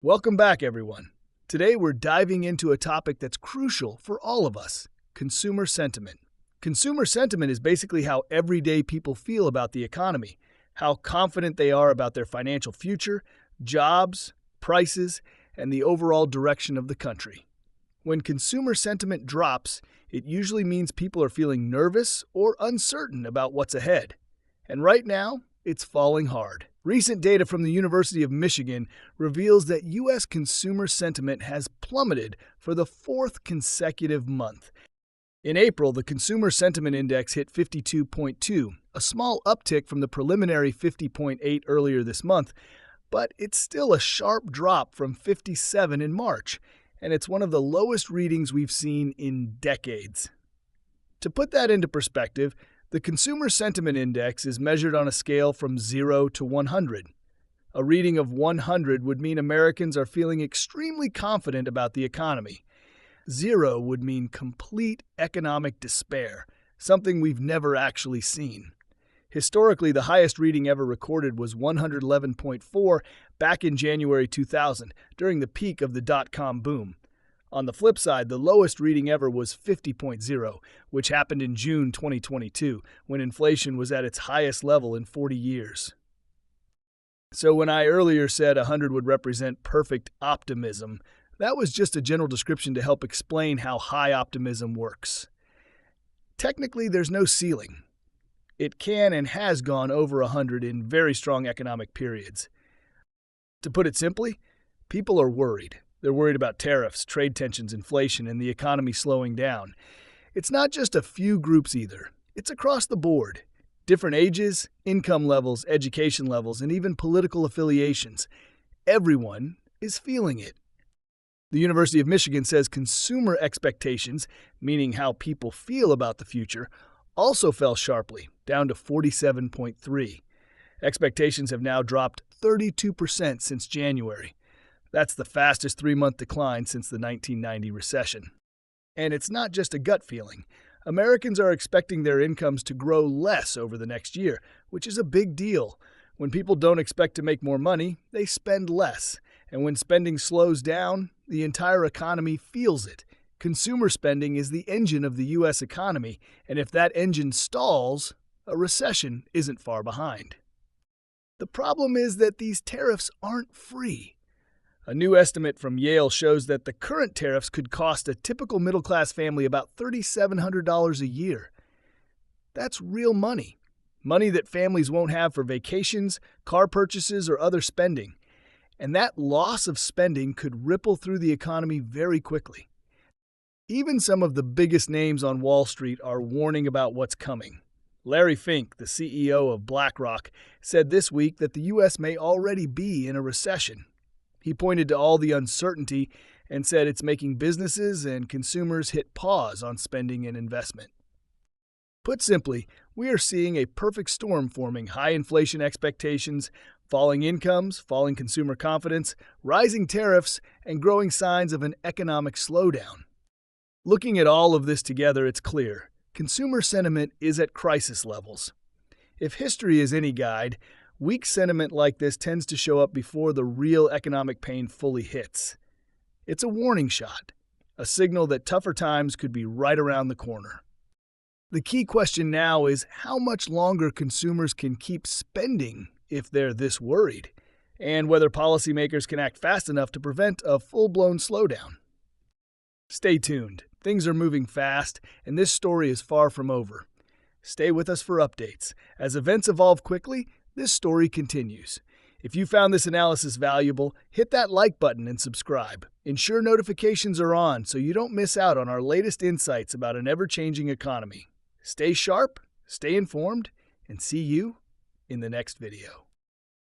Welcome back, everyone. Today we're diving into a topic that's crucial for all of us: consumer sentiment. Consumer sentiment is basically how everyday people feel about the economy, how confident they are about their financial future, jobs, prices, and the overall direction of the country. When consumer sentiment drops, it usually means people are feeling nervous or uncertain about what's ahead. And right now, it's falling hard. Recent data from the University of Michigan reveals that U.S. consumer sentiment has plummeted for the fourth consecutive month. In April, the Consumer Sentiment Index hit 52.2, a small uptick from the preliminary 50.8 earlier this month, but it's still a sharp drop from 57 in March, and it's one of the lowest readings we've seen in decades. To put that into perspective, the Consumer Sentiment Index is measured on a scale from 0 to 100. A reading of 100 would mean Americans are feeling extremely confident about the economy. 0 would mean complete economic despair, something we've never actually seen. Historically, the highest reading ever recorded was 111.4 back in January 2000, during the peak of the dot-com boom. On the flip side, the lowest reading ever was 50.0, which happened in June 2022, when inflation was at its highest level in 40 years. So when I earlier said 100 would represent perfect optimism, that was just a general description to help explain how high optimism works. Technically, there's no ceiling. It can and has gone over 100 in very strong economic periods. To put it simply, people are worried. They're worried about tariffs, trade tensions, inflation, and the economy slowing down. It's not just a few groups either. It's across the board. Different ages, income levels, education levels, and even political affiliations. Everyone is feeling it. The University of Michigan says consumer expectations, meaning how people feel about the future, also fell sharply, down to 47.3. Expectations have now dropped 32% since January. That's the fastest 3-month decline since the 1990 recession. And it's not just a gut feeling. Americans are expecting their incomes to grow less over the next year, which is a big deal. When people don't expect to make more money, they spend less. And when spending slows down, the entire economy feels it. Consumer spending is the engine of the U.S. economy, and if that engine stalls, a recession isn't far behind. The problem is that these tariffs aren't free. A new estimate from Yale shows that the current tariffs could cost a typical middle-class family about $3,700 a year. That's real money. Money that families won't have for vacations, car purchases, or other spending. And that loss of spending could ripple through the economy very quickly. Even some of the biggest names on Wall Street are warning about what's coming. Larry Fink, the CEO of BlackRock, said this week that the U.S. may already be in a recession. He pointed to all the uncertainty and said it's making businesses and consumers hit pause on spending and investment. Put simply, we are seeing a perfect storm forming: high inflation expectations, falling incomes, falling consumer confidence, rising tariffs, and growing signs of an economic slowdown. Looking at all of this together, it's clear: consumer sentiment is at crisis levels. If history is any guide, weak sentiment like this tends to show up before the real economic pain fully hits. It's a warning shot, a signal that tougher times could be right around the corner. The key question now is how much longer consumers can keep spending if they're this worried, and whether policymakers can act fast enough to prevent a full-blown slowdown. Stay tuned. Things are moving fast, and this story is far from over. Stay with us for updates. As events evolve quickly, this story continues. If you found this analysis valuable, hit that like button and subscribe. Ensure notifications are on so you don't miss out on our latest insights about an ever-changing economy. Stay sharp, stay informed, and see you in the next video.